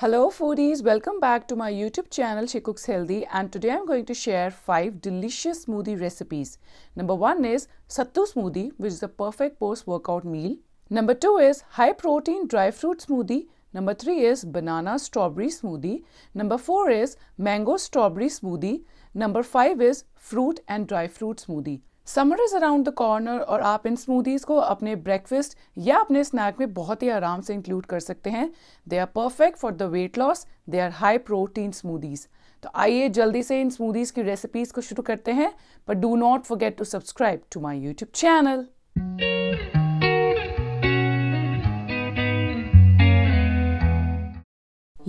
Hello foodies, welcome back to my YouTube channel She Cooks Healthy, and today I'm going to share 5 delicious smoothie recipes. Number 1 is Sattu smoothie, which is a perfect post-workout meal. Number 2 is high protein dry fruit smoothie. Number 3 is banana strawberry smoothie. Number 4 is mango strawberry smoothie. Number 5 is fruit and dry fruit smoothie. Summer is around the corner और आप इन smoothies को अपने breakfast या अपने snack में बहुत ही आराम से इंक्लूड कर सकते हैं. They are perfect for the weight loss. They are high protein smoothies. तो आइए जल्दी से इन स्मूदीज़ की रेसिपीज़ को शुरू करते हैं. But do not forget to subscribe to my YouTube channel.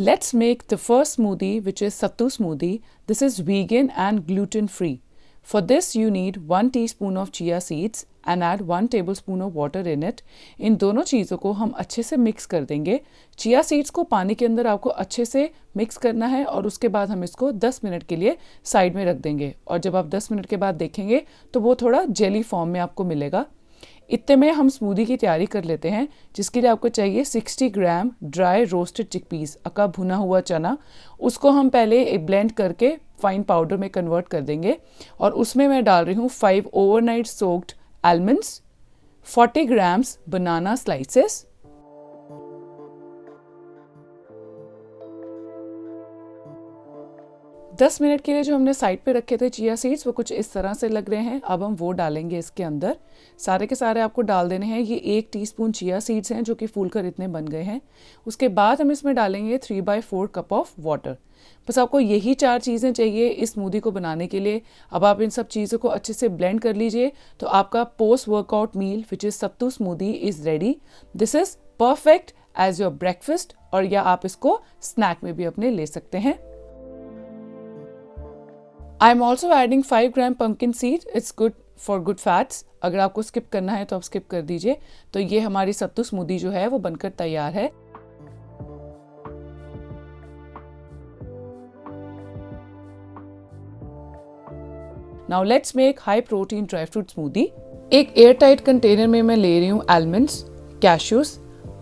Let's make the first smoothie, which is Sattu smoothie. This is vegan and gluten free. For this you need 1 teaspoon of chia seeds and add 1 tablespoon of water in it. इन दोनों चीज़ों को हम अच्छे से mix कर देंगे. Chia seeds को पानी के अंदर आपको अच्छे से मिक्स करना है और उसके बाद हम इसको 10 मिनट के लिए साइड में रख देंगे. और जब आप 10 मिनट के बाद देखेंगे तो वो थोड़ा जेली फॉर्म में आपको मिलेगा. इतने में हम स्मूदी की तैयारी कर लेते हैं, जिसके लिए आपको चाहिए 60 ग्राम ड्राई रोस्टेड चिकपीस, अका भुना हुआ चना. उसको हम पहले एक ब्लेंड करके फाइन पाउडर में कन्वर्ट कर देंगे और उसमें मैं डाल रही हूँ 5 ओवरनाइट सोक्ड आलमंड्स, 40 ग्राम्स बनाना स्लाइसेस, 10 मिनट के लिए जो हमने साइड पे रखे थे चिया सीड्स वो कुछ इस तरह से लग रहे हैं. अब हम वो डालेंगे इसके अंदर. सारे के सारे आपको डाल देने हैं. ये 1 टीस्पून चिया सीड्स हैं जो कि फूलकर इतने बन गए हैं. उसके बाद हम इसमें डालेंगे 3/4 कप ऑफ वाटर. बस आपको यही 4 चीज़ें चाहिए इस स्मूदी को बनाने के लिए. अब आप इन सब चीज़ों को अच्छे से ब्लेंड कर लीजिए तो आपका post workout meal which is sattu smoothie is ready. This is perfect as your breakfast, और या आप इसको स्नैक में भी अपने ले सकते हैं. I am also adding 5 gram pumpkin seed. It's good for good fats. अगर आपको स्किप करना है तो आप स्किप कर दीजिए. तो ये हमारी सत्तू स्मूदी जो है वो बनकर तैयार है. Now let's make high protein dry fruit smoothie. एक एयर टाइट कंटेनर में मैं ले रही हूँ आलमंड्स, कैश्यूज,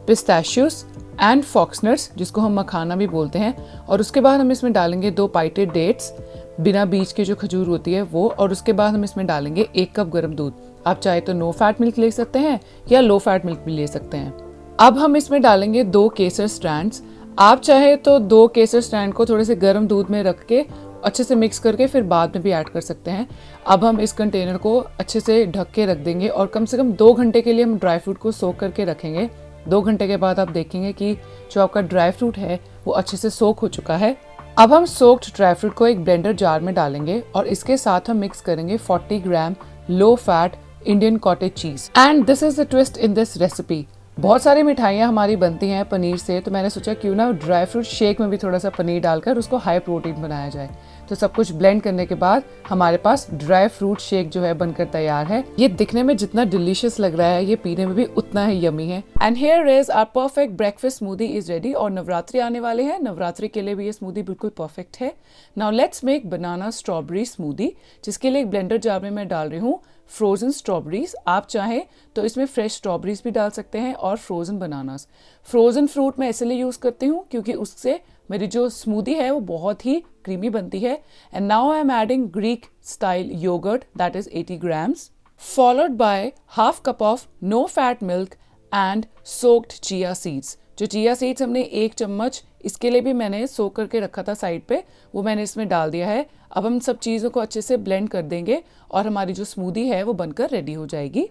पिस्ताशियोस एंड फॉक्सनट्स, जिसको हम मखाना भी बोलते हैं. और उसके बाद हम इसमें डालेंगे 2 पाइटेड डेट्स, बिना बीज की जो खजूर होती है वो. और उसके बाद हम इसमें डालेंगे 1 कप गर्म दूध. आप चाहे तो नो फैट मिल्क ले सकते हैं या लो फैट मिल्क भी ले सकते हैं. अब हम इसमें डालेंगे 2 केसर स्ट्रैंड्स. आप चाहे तो 2 केसर स्ट्रैंड को थोड़े से गर्म दूध में रख के अच्छे से मिक्स करके फिर बाद में भी ऐड कर सकते हैं. अब हम इस कंटेनर को अच्छे से ढक के रख देंगे और कम से कम 2 घंटे के लिए हम ड्राई फ्रूट को सोक करके रखेंगे. 2 घंटे के बाद आप देखेंगे कि जो आपका ड्राई फ्रूट है वो अच्छे से सोक हो चुका है. अब हम सोक्ड ड्राई फ्रूट को एक ब्लेंडर जार में डालेंगे और इसके साथ हम मिक्स करेंगे 40 gram low fat Indian cottage cheese. And this is the twist in this recipe. बहुत सारी मिठाइयाँ हमारी बनती हैं पनीर से, तो मैंने सोचा क्यों ना ड्राई फ्रूट शेक में भी थोड़ा सा पनीर डालकर उसको हाई प्रोटीन बनाया जाए. तो सब कुछ ब्लेंड करने के बाद हमारे पास ड्राई फ्रूट शेक जो है बनकर तैयार है. ये दिखने में जितना डिलीशियस लग रहा है ये पीने में भी उतना ही यमी है. And here is our perfect breakfast smoothie is ready. और नवरात्रि आने वाले हैं, नवरात्रि के लिए भी ये स्मूदी बिल्कुल परफेक्ट है. Now let's make banana strawberry smoothie, जिसके लिए एक ब्लेंडर जार में मैं डाल रही हूँ फ्रोजन स्ट्रॉबेरीज. आप चाहें तो इसमें फ्रेश स्ट्रॉबेरीज भी डाल सकते हैं और फ्रोजन बनानास. फ्रोजन फ्रूट मैं इसलिए यूज़ करती हूँ क्योंकि उससे मेरी जो स्मूदी है वो बहुत ही क्रीमी बनती है. And now I am adding Greek style yogurt that is 80 grams, followed by half cup of no fat milk and soaked chia seeds. जो चिया सीड्स हमने 1 चम्मच इसके लिए भी मैंने सोक करके रखा था साइड पे, वो मैंने इसमें डाल दिया है. अब हम सब चीज़ों को अच्छे से ब्लेंड कर देंगे और हमारी जो स्मूदी है वो बनकर रेडी हो जाएगी.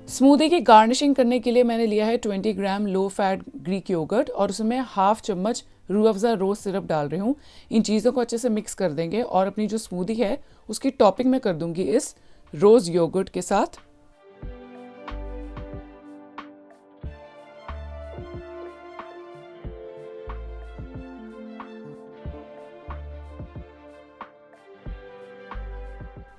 स्मूदी की गार्निशिंग करने के लिए मैंने लिया है 20 ग्राम लो फैट ग्रीक योगर्ट और उसमें हाफ चम्मच रूह अफ़ज़ा रोज़ सिरप डाल रही हूँ. इन चीज़ों को अच्छे से मिक्स कर देंगे और अपनी जो स्मूदी है उसकी टॉपिंग मैं कर दूंगी इस रोज़ योगर्ट के साथ.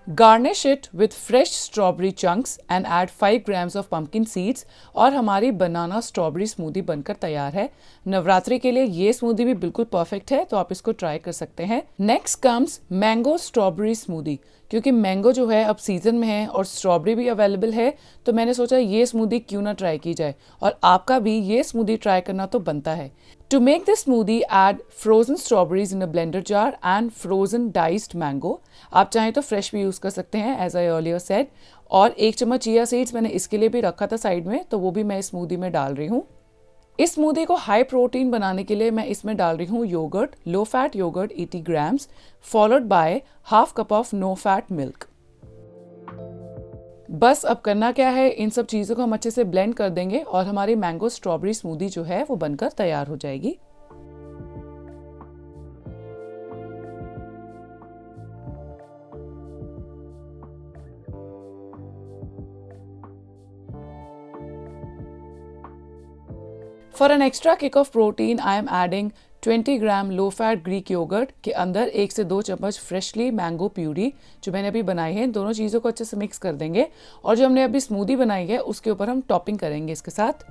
Garnish it with fresh strawberry chunks and add 5 grams of pumpkin seeds और हमारी बनाना स्ट्रॉबेरी स्मूदी बनकर तैयार है। नवरात्रि के लिए ये स्मूदी भी बिल्कुल परफेक्ट है, तो आप इसको ट्राई कर सकते हैं। Next comes mango strawberry smoothie. क्योंकि मैंगो जो है अब सीजन में है और स्ट्रॉबेरी भी अवेलेबल है, तो मैंने सोचा ये स्मूदी क्यों ना ट्राई की जाए और आपका भी ये स्मूदी ट्राई करना तो बनता है। To make this smoothie, add frozen strawberries in a blender jar and frozen diced mango. आप चाहें तो फ्रेश भी यूज़ कर सकते हैं as I earlier said। और 1 चम्मच चिया सीड्स मैंने इसके लिए भी रखा था साइड में, तो वो भी मैं इस स्मूदी में डाल रही हूँ। इस स्मूदी को हाई प्रोटीन बनाने के लिए मैं इसमें डाल रही हूँ yogurt, low fat yogurt 80 grams, followed by half cup of no fat milk. बस अब करना क्या है, इन सब चीज़ों को हम अच्छे से ब्लेंड कर देंगे और हमारी मैंगो स्ट्रॉबेरी स्मूदी जो है वो बनकर तैयार हो जाएगी। For an extra kick of protein, I am adding 20 gram low fat Greek yogurt के अंदर 1 से 2 चम्मच फ्रेशली मैंगो प्यूरी जो मैंने अभी बनाई है। दोनों चीज़ों को अच्छे से मिक्स कर देंगे और जो हमने अभी स्मूदी बनाई है उसके ऊपर हम टॉपिंग करेंगे इसके साथ।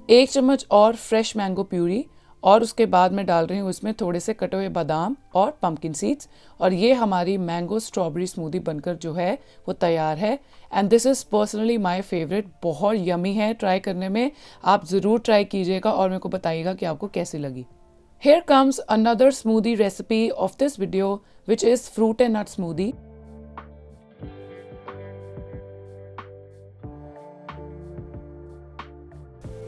एक चम्मच और फ्रेश मैंगो प्यूरी और उसके बाद मैं डाल रही हूँ इसमें थोड़े से कटे हुए बादाम और पम्पकिन सीड्स और ये हमारी मैंगो स्ट्रॉबेरी स्मूदी बनकर जो है वो तैयार है। And this is personally my favourite, बहुत यमी है ट्राई करने में। आप ज़रूर ट्राई कीजिएगा और मेरे को बताइएगा कि आपको कैसी लगी। Here comes another smoothie recipe of this video which is fruit and nut smoothie।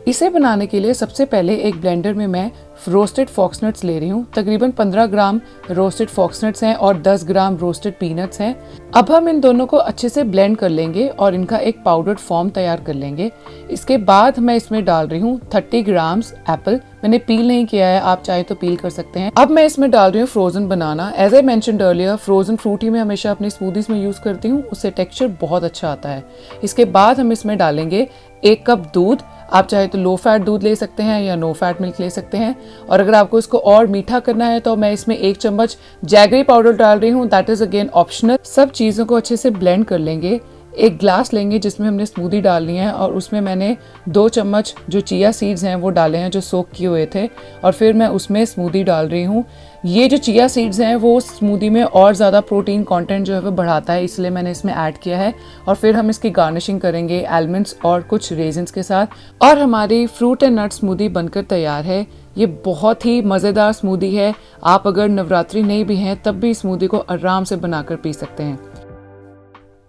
इसे बनाने के लिए सबसे पहले एक ब्लेंडर में मैं रोस्टेड फॉक्सनट्स ले रही हूँ। तकरीबन 15 ग्राम रोस्टेड फॉक्सनट्स हैं और 10 ग्राम रोस्टेड पीनट्स हैं। अब हम इन दोनों को अच्छे से ब्लेंड कर लेंगे और इनका एक पाउडर्ड फॉर्म तैयार कर लेंगे। इसके बाद मैं इसमें डाल रही हूँ 30 ग्राम्स एप्पल। मैंने पील नहीं किया है, आप चाहे तो पील कर सकते हैं। अब मैं इसमें डाल रही हूँ frozen banana. As I mentioned earlier, frozen fruit ही मैं हमेशा अपनी स्मूदीज में यूज करती हूँ, उससे टेक्सचर बहुत अच्छा आता है। इसके बाद हम इसमें डालेंगे 1 कप दूध। आप चाहे तो लो फैट दूध ले सकते हैं या नो फैट मिल्क ले सकते हैं। और अगर आपको इसको और मीठा करना है तो मैं इसमें 1 चम्मच जैगरी पाउडर डाल रही हूँ, दैट इज अगेन ऑप्शनल। सब चीज़ों को अच्छे से ब्लेंड कर लेंगे। एक ग्लास लेंगे जिसमें हमने स्मूदी डालनी है और उसमें मैंने 2 चम्मच जो चिया सीड्स हैं वो डाले हैं जो सोक किए हुए थे और फिर मैं उसमें स्मूदी डाल रही हूँ। ये जो चिया सीड्स हैं वो स्मूदी में और ज़्यादा प्रोटीन कंटेंट जो है वो बढ़ाता है, इसलिए मैंने इसमें ऐड किया है। और फिर हम इसकी गार्निशिंग करेंगे आलमंड्स और कुछ रेजिन्स के साथ और हमारी फ्रूट एंड नट स्मूदी बनकर तैयार है। ये बहुत ही मज़ेदार स्मूदी है। आप अगर नवरात्रि नहीं भी हैं तब भी स्मूदी को आराम से बनाकर पी सकते हैं।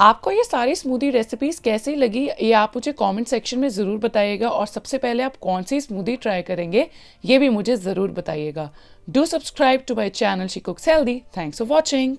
आपको ये सारी स्मूदी रेसिपीज कैसी लगी ये आप मुझे कमेंट सेक्शन में ज़रूर बताइएगा और सबसे पहले आप कौन सी स्मूदी ट्राई करेंगे ये भी मुझे ज़रूर बताइएगा। Do subscribe to my channel She Cooks Healthy. Thanks for watching.